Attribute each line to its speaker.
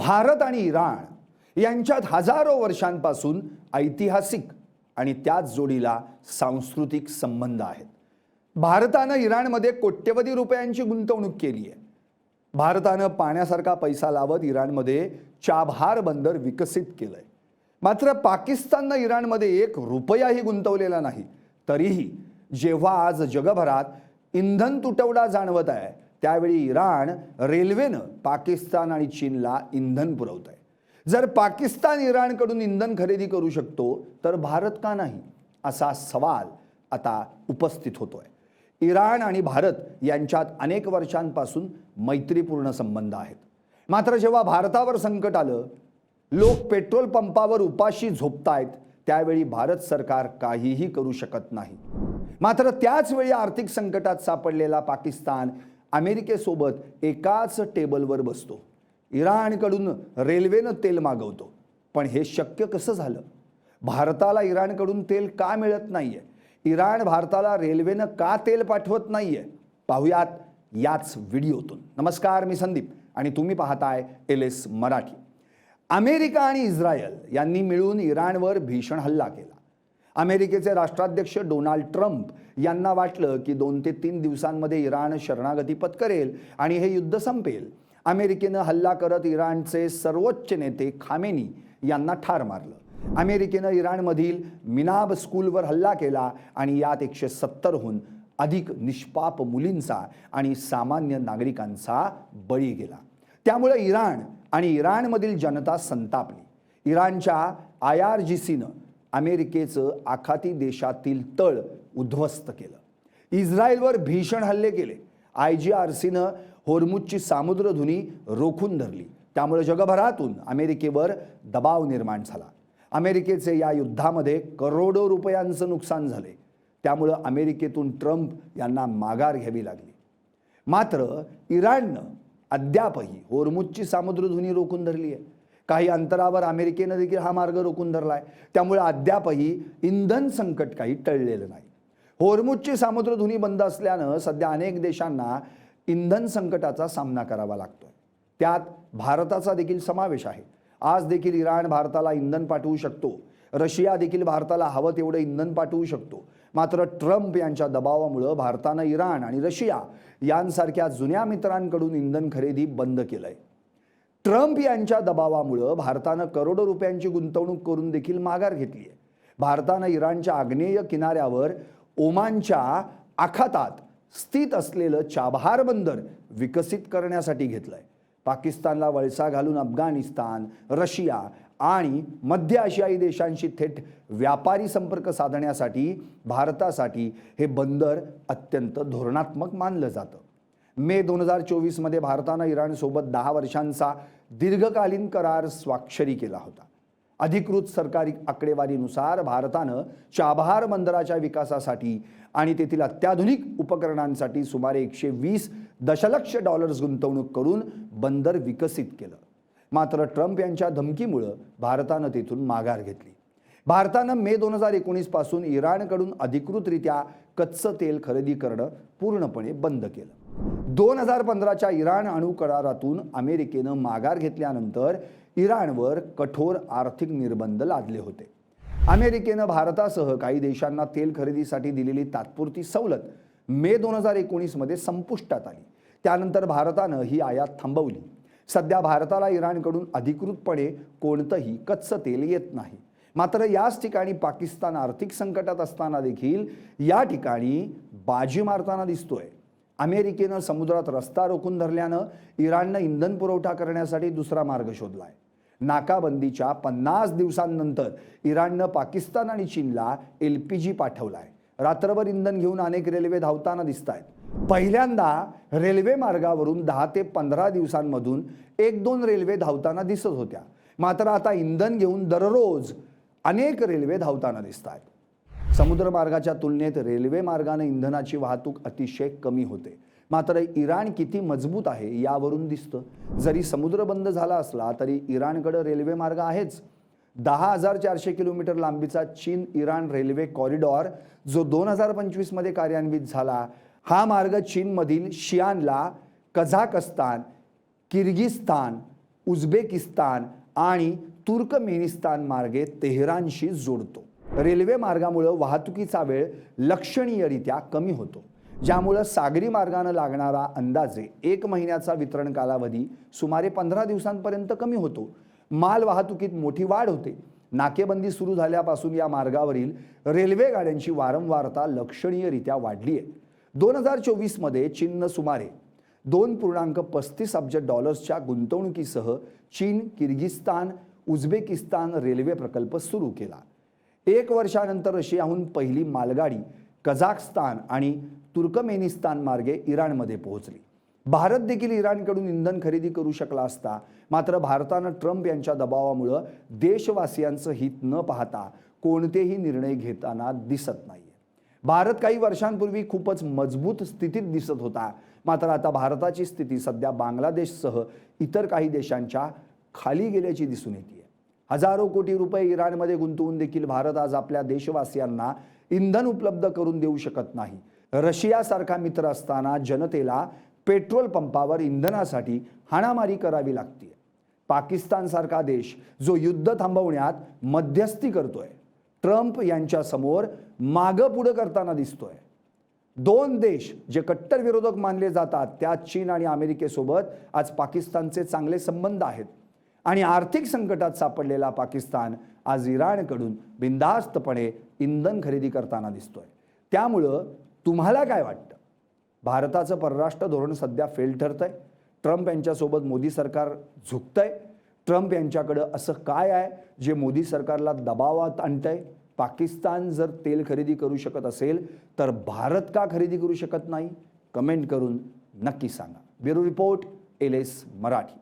Speaker 1: भारत आणि इराण यांच्यात हजारो वर्षांपासून ऐतिहासिक आणि त्याच जोडीला सांस्कृतिक संबंध आहेत। भारतानं इराणमध्ये कोट्यवधी रुपयांची गुंतवणूक केली आहे। भारतानं पाण्यासारखा पैसा लावत इराणमध्ये चाबहार बंदर विकसित केलंय। मात्र पाकिस्ताननं इराणमध्ये 1 रुपयाही गुंतवलेला नाही। तरीही जेव्हा आज जगभरात इंधन तुटवडा जाणवत आहे, त्यावेळी इराण रेल्वेनं पाकिस्तान आणि चीनला इंधन पुरवत आहे। जर पाकिस्तान इराणकडून इंधन खरेदी करू शकतो तर भारत का नाही, असा सवाल आता उपस्थित होतोय। इराण आणि भारत यांच्यात अनेक वर्षांपासून मैत्रीपूर्ण संबंध आहेत। मात्र जेव्हा भारतावर संकट आलं, लोक पेट्रोल पंपावर उपाशी झोपतायत, त्यावेळी भारत सरकार काहीही करू शकत नाही। मात्र त्याच वेळी आर्थिक संकटात सापडलेला पाकिस्तान अमेरिकेसोबत एकाच टेबलवर बसतो। इराणकडून रेल्वेनं तेल मागवतो। पण हे शक्य कसं झालं? भारताला इराणकडून तेल का मिळत नाहीये? इराण भारताला रेल्वेनं का तेल पाठवत नाहीये? पाहूयात याच व्हिडिओतून। नमस्कार, मी संदीप आणि तुम्ही पाहताय LS मराठी। अमेरिका आणि इस्रायल यांनी मिळून इराणवर भीषण हल्ला केला। अमेरिकेचे राष्ट्राध्यक्ष डोनाल्ड ट्रम्प यांना वाटलं की 2 ते 3 दिवसांमध्ये इराण शरणागती पत्करेल आणि हे युद्ध संपेल। अमेरिकेनं हल्ला करत इराणचे सर्वोच्च नेते खामेनी यांना ठार मारलं। अमेरिकेनं इराणमधील मिनाब स्कूलवर हल्ला केला आणि यात 170हून अधिक निष्पाप मुलींचा आणि सामान्य नागरिकांचा बळी गेला। त्यामुळे इराण आणि इराणमधील जनता संतापली। इराणच्या IRGCनं अमेरिकेचं आखाती देशातील तळ उद्ध्वस्त केलं। इस्रायलवर भीषण हल्ले केले। IGRCनं होर्मुझची सामुद्रधुनी रोखून धरली। त्यामुळे जगभरातून अमेरिकेवर दबाव निर्माण झाला। अमेरिकेचे या युद्धामध्ये करोडो रुपयांचं नुकसान झाले। त्यामुळे अमेरिकेतून ट्रम्प यांना माघार घ्यावी लागली। मात्र इराणनं अद्यापही होर्मुझची सामुद्रधुनी रोखून धरली आहे। काही अंतरावर अमेरिकेनं देखील हा मार्ग रोखून धरलाय। त्यामुळे अद्यापही इंधन संकट काही टळलेलं नाही। होर्मुझची सामुद्रधुनी बंद असल्यानं सध्या अनेक देशांना इंधन संकटाचा सामना करावा लागतोय। त्यात भारताचा देखील समावेश आहे। आज देखील इराण भारताला इंधन पाठवू शकतो। रशिया देखील भारताला हवं तेवढं इंधन पाठवू शकतो। मात्र ट्रम्प यांच्या दबावामुळे भारतानं इराण आणि रशिया यांसारख्या जुन्या मित्रांकडून इंधन खरेदी बंद केलंय। ट्रम्प यांच्या दबावामुळे भारतानं करोडो रुपयांची गुंतवणूक करून देखील माघार घेतली आहे। भारतानं इराणच्या आग्नेय किनाऱ्यावर ओमानच्या आखातात स्थित असलेलं चाबहार बंदर विकसित करण्यासाठी घेतलंय। पाकिस्तानला वळसा घालून अफगाणिस्तान, रशिया आणि मध्य आशियाई देशांशी थेट व्यापारी संपर्क साधण्यासाठी भारतासाठी हे बंदर अत्यंत धोरणात्मक मानलं जातं। मे 2024 मध्ये भारतानं इराणसोबत 10 वर्षांचा दीर्घकालीन करार स्वाक्षरी केला होता। अधिकृत सरकारी आकडेवारीनुसार भारतानं चाबहार बंदराच्या विकासासाठी आणि तेथील अत्याधुनिक उपकरणांसाठी सुमारे $120 दशलक्ष गुंतवणूक करून बंदर विकसित केलं। मात्र ट्रम्प यांच्या धमकीमुळे भारतानं तेथून माघार घेतली। भारतानं मे 2019 पासून इराणकडून अधिकृतरित्या कच्चं तेल खरेदी करणं पूर्णपणे बंद केलं। 2015च्या इराण अणु करारातून अमेरिकेनं माघार घेतल्यानंतर इराणवर कठोर आर्थिक निर्बंध लादले होते। अमेरिकेनं भारतासह काही देशांना तेल खरेदीसाठी दिलेली तात्पुरती सवलत मे 2019 मध्ये संपुष्टात आली। त्यानंतर भारतानं ही आयात थांबवली। सध्या भारताला इराणकडून अधिकृतपणे कोणतंही कच्चं तेल येत नाही। मात्र याच ठिकाणी पाकिस्तान आर्थिक संकटात असताना देखील या ठिकाणी बाजी मारताना दिसतोय। अमेरिकेनं समुद्रात रस्ता रोखून धरल्यानं इराणनं इंधन पुरवठा करण्यासाठी दुसरा मार्ग शोधलाय। नाकाबंदीच्या 50 दिवसांनंतर इराणनं पाकिस्तान आणि चीनला LPG पाठवलाय। रात्रभर इंधन घेऊन अनेक रेल्वे धावताना दिसतायत। पहिल्यांदा रेल्वे मार्गावरून 10 ते 15 दिवसांमधून 1-2 रेल्वे धावताना दिसत होत्या। मात्र आता इंधन घेऊन दररोज अनेक रेल्वे धावताना दिसतायत। समुद्र मार्गाच्या तुलनेत रेल्वे मार्गाने इंधनाची वाहतूक अतिशय कमी होते। मात्र इराण किती मजबूत आहे यावरून दिसतं। जरी समुद्र बंद झाला असला तरी इराणकडे रेल्वे मार्ग आहेच। 10,400 किलोमीटर लांबीचा चीन इराण रेल्वे कॉरिडॉर जो 2025 मध्ये कार्यान्वित झाला, हा मार्ग चीनमधील शियानला कझाकस्तान, किर्गिस्तान, उझबेकिस्तान आणि तुर्कमेनिस्तान मार्गे तेहरानशी जोडतो. रेल्वे मार्गामुळे वाहतुकीचा वेळ लक्षणीयरित्या कमी होतो, ज्यामुळे सागरी मार्गाने लागणारा अंदाजे 1 महिन्याचा वितरण कालावधी सुमारे 15 दिवसांपर्यंत कमी होतो. माल वाहतुकीत मोठी वाढ होते. नाकेबंदी सुरू झाल्यापासून या मार्गावरील रेल्वे गाड्यांची वारंवारता लक्षणीयरित्या वाढली आहे. 2024 मध्ये चीननं सुमारे $2.35 अब्ज गुंतवणुकीसह चीन, किर्गिस्तान, उझबेकिस्तान रेल्वे प्रकल्प सुरू केला. 1 वर्षानंतर रशियाहून पहिली मालगाडी कझाकस्तान आणि तुर्कमेनिस्तान मार्गे इराणमध्ये पोहोचली. भारत देखील इराणकडून इंधन खरेदी करू शकला असता, मात्र भारतानं ट्रम्प यांच्या दबावामुळे देशवासियांचं हित न पाहता कोणतेही निर्णय घेताना दिसत नाहीये. भारत काही वर्षांपूर्वी खूपच मजबूत स्थितीत दिसत होता, मात्र आता भारताची स्थिती सध्या बांगलादेशसह इतर काही देशांच्या खाली गेल्याची दिसून येते. हजारो कोटी रुपये इराणमध्ये गुंतवून देखील भारत आज आपल्या देशवासियांना इंधन उपलब्ध करून देऊ शकत नाही. रशियासारखा मित्र असताना जनतेला पेट्रोल पंपावर इंधनासाठी हाणामारी करावी लागते. पाकिस्तानसारखा देश जो युद्ध थांबवण्यात मध्यस्थी करतोय, ट्रम्प यांच्या समोर मागं पुढं करताना दिसतोय. 2 देश जे कट्टर विरोधक मानले जातात, त्यात चीन आणि अमेरिकेसोबत आज पाकिस्तानचे चांगले संबंध आहेत. आणि आर्थिक संकटात सापडलेला पाकिस्तान आज इराणकडून बिनधास्तपणे इंधन खरेदी करताना दिसतोय. त्यामुळं तुम्हाला काय वाटतं? भारताचं परराष्ट्र धोरण सध्या फेल ठरतंय? ट्रम्प यांच्यासोबत मोदी सरकार झुकतंय? ट्रम्प यांच्याकडं असं काय आहे जे मोदी सरकारला दबावात आणतंय? पाकिस्तान जर तेल खरेदी करू शकत असेल तर भारत का खरेदी करू शकत नाही? कमेंट करून नक्की सांगा. Bureau report, LS Marathi.